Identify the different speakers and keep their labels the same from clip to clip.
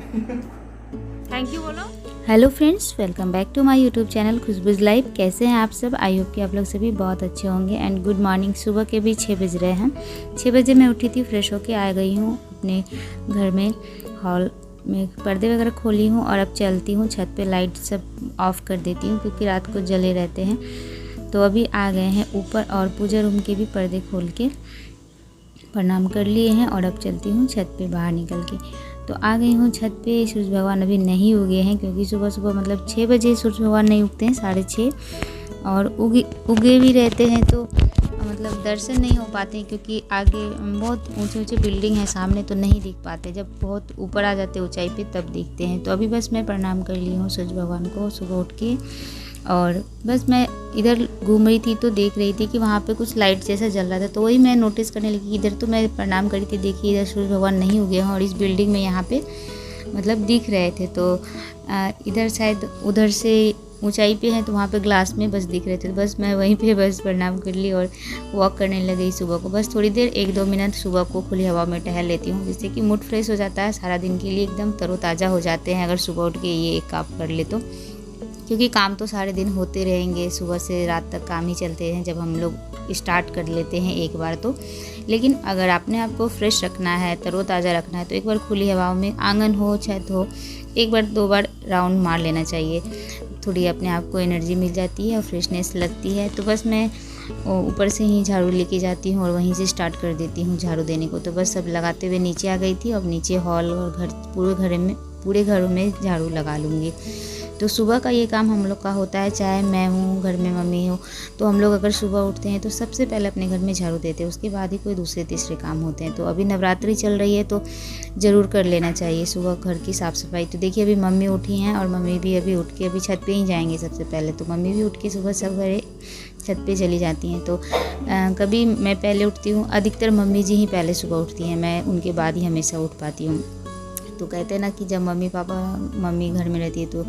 Speaker 1: Thank you बोलो।
Speaker 2: Hello friends, welcome back to my YouTube channel Khushboo's life. कैसे हैं आप सब? आई होप कि आप लोग सभी बहुत अच्छे होंगे। And good morning. सुबह के भी 6 बज रहे हैं। 6 बजे मैं उठी थी, फ्रेश होके आ गई हूँ अपने घर में। हॉल में पर्दे वगैरह खोली हूँ और अब चलती हूँ छत पे। लाइट सब ऑफ़ कर देती हूँ क्योंकि रात को जले रहते हैं। तो अभी आ गए हैं ऊपर और पूजा रूम के भी पर्दे खोल के प्रणाम कर लिए हैं और अब चलती हूँ छत पे बाहर निकल के। तो आ गई हूँ छत पे। सूरज भगवान अभी नहीं उगे हैं क्योंकि सुबह सुबह मतलब 6 बजे सूरज भगवान नहीं उगते हैं, 6:30 और उगे भी रहते हैं तो मतलब दर्शन नहीं हो पाते हैं क्योंकि आगे बहुत ऊंचे ऊंचे बिल्डिंग है सामने, तो नहीं दिख पाते। जब बहुत ऊपर आ जाते ऊंचाई पे तब दिखते हैं। तो अभी बस मैं प्रणाम कर ली हूँ सूरज भगवान को सुबह उठ के। और बस मैं इधर घूम रही थी तो देख रही थी कि वहाँ पे कुछ लाइट जैसा जल रहा था, तो वही मैं नोटिस करने लगी। इधर तो मैं प्रणाम करी थी, देखिए इधर सूरज भगवान नहीं उगे हैं और इस बिल्डिंग में यहाँ पे मतलब दिख रहे थे। तो इधर शायद उधर से ऊंचाई पे है तो वहाँ पे ग्लास में बस दिख रहे थे। तो बस मैं वहीं पे बस प्रणाम कर ली और वॉक करने लगी सुबह को। बस थोड़ी देर 1-2 मिनट सुबह को खुली हवा में टहल लेती हूँ, जिससे कि मूड फ्रेश हो जाता है। सारा दिन के लिए एकदम तरोताज़ा हो जाते हैं अगर सुबह उठ के ये एक काम कर ले तो। क्योंकि काम तो सारे दिन होते रहेंगे, सुबह से रात तक काम ही चलते हैं जब हम लोग स्टार्ट कर लेते हैं एक बार तो। लेकिन अगर अपने आप को फ्रेश रखना है, तरोताज़ा रखना है, तो एक बार खुली हवा में आंगन हो छत हो 1-2 बार राउंड मार लेना चाहिए। थोड़ी अपने आप को एनर्जी मिल जाती है और फ्रेशनेस लगती है। तो बस मैं ऊपर से ही झाड़ू लेके जाती हूँ और वहीं से स्टार्ट कर देती हूँ झाड़ू देने को। तो बस सब लगाते हुए नीचे आ गई थी। अब नीचे हॉल और घर पूरे घरों में झाड़ू लगा लूँगी। तो सुबह का ये काम हम लोग का होता है, चाहे मैं हूँ घर में मम्मी हो, तो हम लोग अगर सुबह उठते हैं तो सबसे पहले अपने घर में झाड़ू देते हैं, उसके बाद ही कोई दूसरे तीसरे काम होते हैं। तो अभी नवरात्रि चल रही है तो ज़रूर कर लेना चाहिए सुबह घर की साफ़ सफाई। तो देखिए अभी मम्मी उठी हैं और मम्मी भी अभी उठ के अभी छत पे ही जाएंगे सबसे पहले। तो मम्मी भी उठ के सुबह सब घरे छत पे चली जाती हैं। तो कभी मैं पहले उठती हूँ, अधिकतर मम्मी जी ही पहले सुबह उठती हैं, मैं उनके बाद ही हमेशा उठ पाती हूँ। तो कहते हैं ना कि जब मम्मी घर में रहती है तो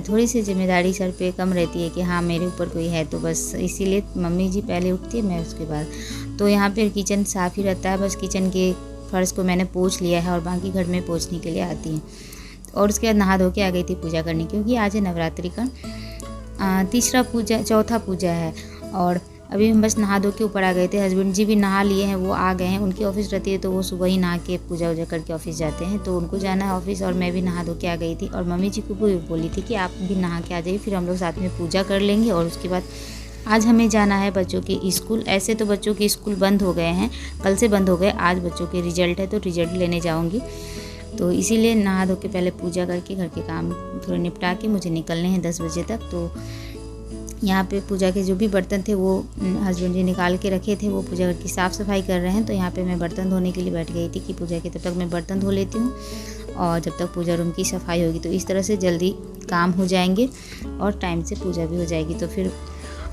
Speaker 2: थोड़ी सी जिम्मेदारी सर पे कम रहती है कि हाँ मेरे ऊपर कोई है, तो बस इसीलिए मम्मी जी पहले उठती है, मैं उसके बाद। तो यहाँ पे किचन साफ़ ही रहता है, बस किचन के फर्श को मैंने पोंछ लिया है और बाकी घर में पोंछने के लिए आती हैं। और उसके बाद नहा धो के आ गई थी पूजा करने, क्योंकि आज है नवरात्रि का चौथा पूजा है। और अभी हम बस नहा धो के ऊपर आ गए थे। हस्बैंड जी भी नहा लिए हैं, वो आ गए हैं। उनकी ऑफिस रहती है तो वो सुबह ही नहा के पूजा वूजा करके ऑफिस जाते हैं, तो उनको जाना है ऑफिस। और मैं भी नहा धो के आ गई थी और मम्मी जी को भी बोली थी कि आप भी नहा के आ जाइए, फिर हम लोग साथ में पूजा कर लेंगे। और उसके बाद आज हमें जाना है बच्चों के स्कूल। ऐसे तो बच्चों के स्कूल बंद हो गए हैं, कल से बंद हो गए। आज बच्चों के रिजल्ट है तो रिजल्ट लेने जाऊँगी। तो इसीलिए नहा धो के पहले पूजा करके घर के काम थोड़े निपटा के मुझे निकलने हैं 10 बजे तक। तो यहाँ पे पूजा के जो भी बर्तन थे वो हस्बैंड जी निकाल के रखे थे, वो पूजा घर की साफ़ सफाई कर रहे हैं। तो यहाँ पे मैं बर्तन धोने के लिए बैठ गई थी कि पूजा के तब तक मैं बर्तन धो लेती हूँ और जब तक पूजा रूम की सफाई होगी तो इस तरह से जल्दी काम हो जाएंगे और टाइम से पूजा भी हो जाएगी। तो फिर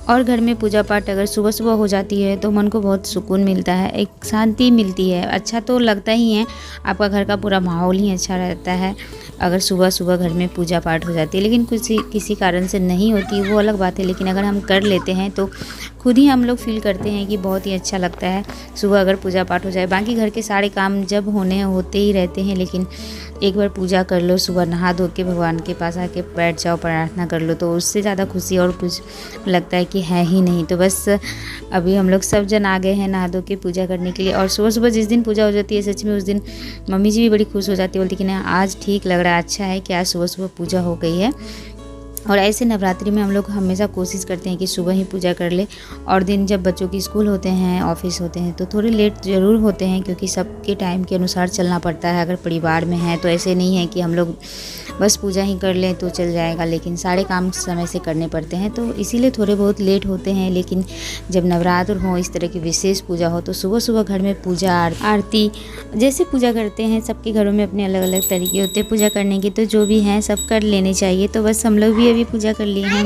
Speaker 2: और घर में पूजा पाठ अगर सुबह सुबह हो जाती है तो मन को बहुत सुकून मिलता है, एक शांति मिलती है। अच्छा तो लगता ही है, आपका घर का पूरा माहौल ही अच्छा रहता है अगर सुबह सुबह घर में पूजा पाठ हो जाती है। लेकिन किसी कारण से नहीं होती वो अलग बात है, लेकिन अगर हम कर लेते हैं तो खुद ही हम लोग फील करते हैं कि बहुत ही अच्छा लगता है सुबह अगर पूजा पाठ हो जाए। बाकी घर के सारे काम जब होते ही रहते हैं, लेकिन एक बार पूजा कर लो, सुबह नहा धो के भगवान के पास आके बैठ जाओ, प्रार्थना कर लो, तो उससे ज़्यादा खुशी और कुछ लगता है कि है ही नहीं। तो बस अभी हम लोग सब जन आ गए हैं नहा धो के पूजा करने के लिए। और सुबह सुबह जिस दिन पूजा हो जाती है सच में उस दिन मम्मी जी भी बड़ी खुश हो जाती है, बोलती कि ना आज ठीक लग रहा है, अच्छा है कि आज सुबह सुबह पूजा हो गई है। और ऐसे नवरात्रि में हम लोग हमेशा कोशिश करते हैं कि सुबह ही पूजा कर ले। और दिन जब बच्चों की स्कूल होते हैं, ऑफिस होते हैं, तो थोड़े लेट ज़रूर होते हैं क्योंकि सबके टाइम के अनुसार चलना पड़ता है। अगर परिवार में है तो ऐसे नहीं है कि हम लोग बस पूजा ही कर लें तो चल जाएगा, लेकिन सारे काम समय से करने पड़ते हैं, तो इसीलिए थोड़े बहुत लेट होते हैं। लेकिन जब नवरात्र हो, इस तरह की विशेष पूजा हो, तो सुबह सुबह घर में पूजा आरती जैसे पूजा करते हैं, सबके घरों में अपने अलग अलग तरीके होते हैं पूजा करने के, तो जो भी हैं सब कर लेने चाहिए। तो बस हम लोग भी अभी पूजा कर लिए हैं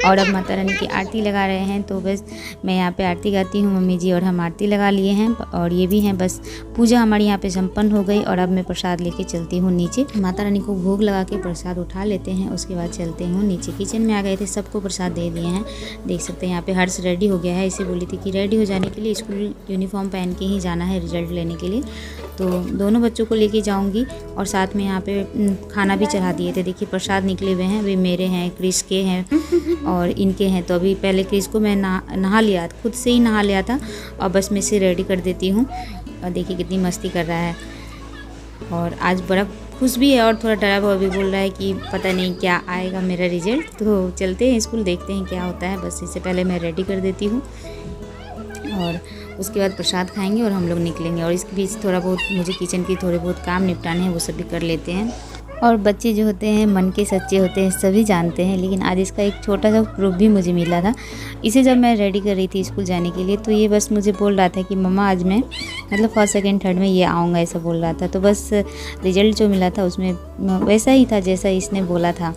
Speaker 2: और अब माता रानी की आरती लगा रहे हैं। तो बस मैं यहाँ पे आरती गाती हूँ, मम्मी जी और हम आरती लगा लिए हैं और ये भी हैं। बस पूजा हमारी यहाँ पे संपन्न हो गई और अब मैं प्रसाद लेके चलती हूँ नीचे। माता रानी को भोग लगा के प्रसाद उठा लेते हैं, उसके बाद चलते हैं नीचे। किचन में आ गए थे, सबको प्रसाद दे दिए हैं। देख सकते हैं यहाँ पे हर्ष रेडी हो गया है। इसे बोली थी कि रेडी हो जाने के लिए स्कूल यूनिफॉर्म पहन के ही जाना है रिजल्ट लेने के लिए। तो दोनों बच्चों को लेके जाऊंगी और साथ में यहाँ पे खाना भी चढ़ा दिए थे। देखिए प्रसाद निकले हुए हैं, वे मेरे हैं, क्रिस के हैं और इनके हैं। तो अभी पहले क्रिस को मैं नहा लिया, खुद से ही नहा लिया था और बस मैं इसे रेडी कर देती हूँ। और देखिए कितनी मस्ती कर रहा है और आज बड़ा खुश भी है और थोड़ा डरा हुआ भी, बोल रहा है कि पता नहीं क्या आएगा मेरा रिजल्ट। तो चलते हैं स्कूल, देखते हैं क्या होता है। बस इससे पहले मैं रेडी कर देती हूँ और उसके बाद प्रसाद खाएंगे और हम लोग निकलेंगे। और इसके बीच थोड़ा बहुत मुझे किचन के थोड़े बहुत काम निपटाने हैं, वो सब भी कर लेते हैं। और बच्चे जो होते हैं मन के सच्चे होते हैं, सभी जानते हैं। लेकिन आज इसका एक छोटा सा प्रूफ भी मुझे मिला था। इसे जब मैं रेडी कर रही थी स्कूल जाने के लिए, तो ये बस मुझे बोल रहा था कि मम्मा आज मैं मतलब फर्स्ट सेकंड थर्ड में ये आऊँगा, ऐसा बोल रहा था। तो बस रिजल्ट जो मिला था उसमें वैसा ही था जैसा इसने बोला था।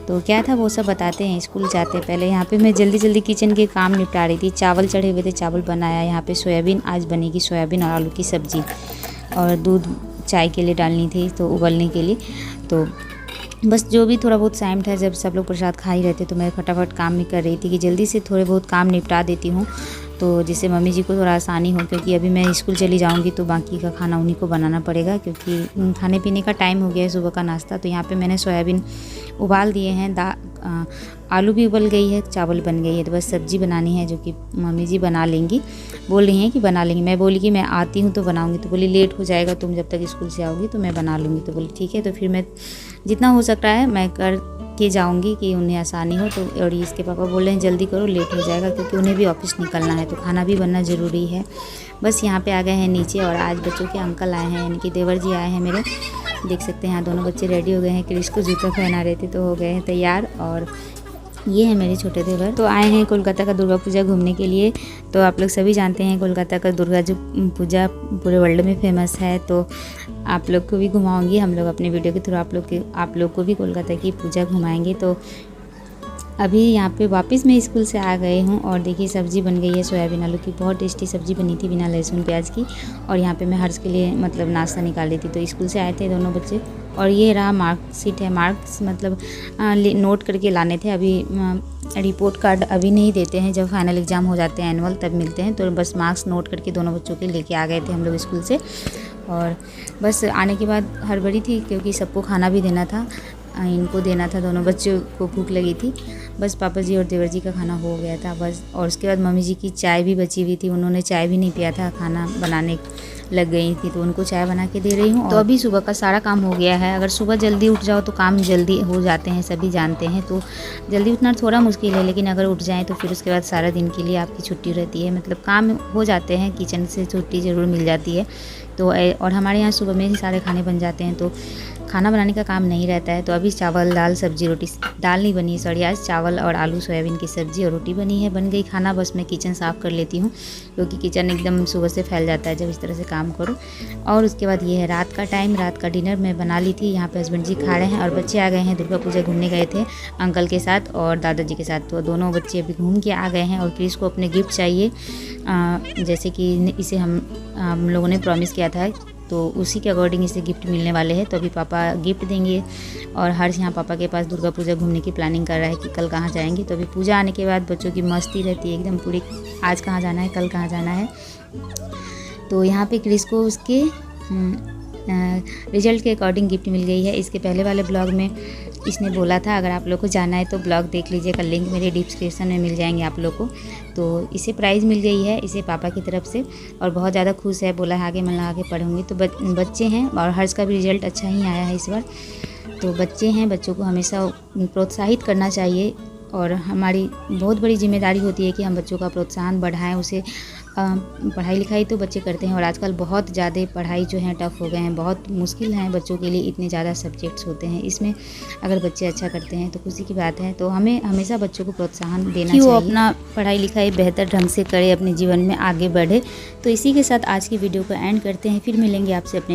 Speaker 2: तो क्या था वो सब बताते हैं स्कूल जाते पहले। यहाँ पे मैं जल्दी जल्दी किचन के काम निपटा रही थी। चावल चढ़े हुए थे, चावल बनाया। यहाँ पे सोयाबीन आज बनेगी, सोयाबीन और आलू की सब्ज़ी। और दूध चाय के लिए डालनी थी, तो उबलने के लिए। तो बस जो भी थोड़ा बहुत टाइम था, जब सब लोग प्रसाद खा ही रहते, तो मैं फटाफट काम भी कर रही थी कि जल्दी से थोड़े बहुत काम निपटा देती हूँ, तो जिससे मम्मी जी को थोड़ा आसानी हो। क्योंकि अभी मैं स्कूल चली जाऊँगी तो बाकी का खाना उन्हीं को बनाना पड़ेगा, क्योंकि खाने पीने का टाइम हो गया है, सुबह का नाश्ता। तो यहाँ पे मैंने सोयाबीन उबाल दिए हैं, आलू भी उबल गई है, चावल बन गई है। तो बस सब्ज़ी बनानी है, जो कि मम्मी जी बना लेंगी, बोल रही हैं कि बना लेंगी। मैं बोली कि मैं आती हूँ तो बनाऊँगी। तो बोली लेट हो जाएगा तुम जब तक स्कूल से आओगी, तो मैं बना लूँगी। तो बोली ठीक है। तो फिर मैं जितना हो सकता है मैं कर के जाऊंगी कि उन्हें आसानी हो। तो और इसके पापा बोल रहे हैं जल्दी करो, लेट हो जाएगा, क्योंकि उन्हें भी ऑफिस निकलना है, तो खाना भी बनना ज़रूरी है। बस यहाँ पे आ गए हैं नीचे और आज बच्चों के अंकल आए हैं, यानी कि देवर जी आए हैं मेरे। देख सकते हैं यहाँ दोनों बच्चे रेडी हो गए हैं। क्रिस को जूता पहना रहे थे, तो हो गए हैं तैयार। और ये है मेरे छोटे देवर, तो आए हैं कोलकाता का दुर्गा पूजा घूमने के लिए। तो आप लोग सभी जानते हैं कोलकाता का दुर्गा जो पूजा पूरे वर्ल्ड में फेमस है। तो आप लोग को भी घुमाऊंगी, हम लोग अपने वीडियो के थ्रू आप लोग को भी कोलकाता की पूजा घुमाएंगे। तो अभी यहाँ पे वापस मैं स्कूल से आ गई हूँ और देखिए सब्ज़ी बन गई है सोयाबीन आलू की। बहुत टेस्टी सब्ज़ी बनी थी बिना लहसुन प्याज की। और यहाँ पे मैं हर्ष के लिए मतलब नाश्ता निकाल रही थी। तो स्कूल से आए थे दोनों बच्चे और ये रहा मार्कशीट है। मार्क्स मतलब नोट करके लाने थे। अभी रिपोर्ट कार्ड अभी नहीं देते हैं, जब फाइनल एग्ज़ाम हो जाते हैं एनुअल तब मिलते हैं। तो बस मार्क्स नोट करके दोनों बच्चों के लेके आ गए थे हम लोग स्कूल से। और बस आने के बाद हड़बड़ी थी, क्योंकि सबको खाना भी देना था, इनको देना था, दोनों बच्चों को भूख लगी थी। बस पापा जी और देवर जी का खाना हो गया था बस। और उसके बाद मम्मी जी की चाय भी बची हुई थी, उन्होंने चाय भी नहीं पिया था, खाना बनाने लग गई थी, तो उनको चाय बना के दे रही हूँ। तो अभी सुबह का सारा काम हो गया है। अगर सुबह जल्दी उठ जाओ तो काम जल्दी हो जाते हैं, सभी जानते हैं। तो जल्दी उठना थोड़ा मुश्किल है, लेकिन अगर उठ जाएँ तो फिर उसके बाद सारा दिन के लिए आपकी छुट्टी रहती है, मतलब काम हो जाते हैं, किचन से छुट्टी ज़रूर मिल जाती है। तो और हमारे यहाँ सुबह में ही सारे खाने बन जाते हैं, तो खाना बनाने का काम नहीं रहता है। तो अभी चावल दाल सब्जी रोटी, दाल नहीं बनी है सॉरी, आज चावल और आलू सोयाबीन की सब्ज़ी और रोटी बनी है, बन गई खाना। बस मैं किचन साफ़ कर लेती हूँ, क्योंकि किचन एकदम सुबह से फैल जाता है जब इस तरह से काम करो। और उसके बाद ये है रात का टाइम, रात का डिनर मैं बना ली थी। यहाँ पे हस्बैंड जी खा रहे हैं और बच्चे आ गए हैं। दुर्गा पूजा घूमने गए थे अंकल के साथ और दादाजी के साथ, तो दोनों बच्चे अभी घूम के आ गए हैं। और क्रिस को अपने गिफ्ट चाहिए, जैसे कि इसे हम लोगों ने प्रॉमिस किया था, तो उसी के अकॉर्डिंग इसे गिफ्ट मिलने वाले हैं। तो अभी पापा गिफ्ट देंगे और हर्ष यहाँ पापा के पास दुर्गा पूजा घूमने की प्लानिंग कर रहा है कि कल कहाँ जाएंगे। तो अभी पूजा आने के बाद बच्चों की मस्ती रहती है एकदम पूरी, आज कहाँ जाना है, कल कहाँ जाना है। तो यहाँ पे क्रिस को उसके रिजल्ट के अकॉर्डिंग गिफ्ट मिल गई है। इसके पहले वाले ब्लॉग में इसने बोला था अगर आप लोग को जाना है तो ब्लॉग देख लीजिएगा, लिंक मेरे डिस्क्रिप्शन में मिल जाएंगे आप लोग को। तो इसे प्राइज़ मिल गई है इसे पापा की तरफ से और बहुत ज़्यादा खुश है, बोला है आगे मन लगा के पढ़ूंगी। तो बच्चे हैं और हर्ष का भी रिजल्ट अच्छा ही आया है इस बार। तो बच्चे हैं, बच्चों को हमेशा प्रोत्साहित करना चाहिए और हमारी बहुत बड़ी जिम्मेदारी होती है कि हम बच्चों का प्रोत्साहन बढ़ाएं। उसे पढ़ाई लिखाई तो बच्चे करते हैं और आजकल बहुत ज़्यादा पढ़ाई जो है टफ़ हो गए हैं, बहुत मुश्किल हैं बच्चों के लिए, इतने ज़्यादा सब्जेक्ट्स होते हैं। इसमें अगर बच्चे अच्छा करते हैं तो खुशी की बात है। तो हमें हमेशा बच्चों को प्रोत्साहन देना चाहिए, वो अपना पढ़ाई लिखाई बेहतर ढंग से करे, अपने जीवन में आगे बढ़े। तो इसी के साथ आज की वीडियो को एंड करते हैं, फिर मिलेंगे आपसे अपने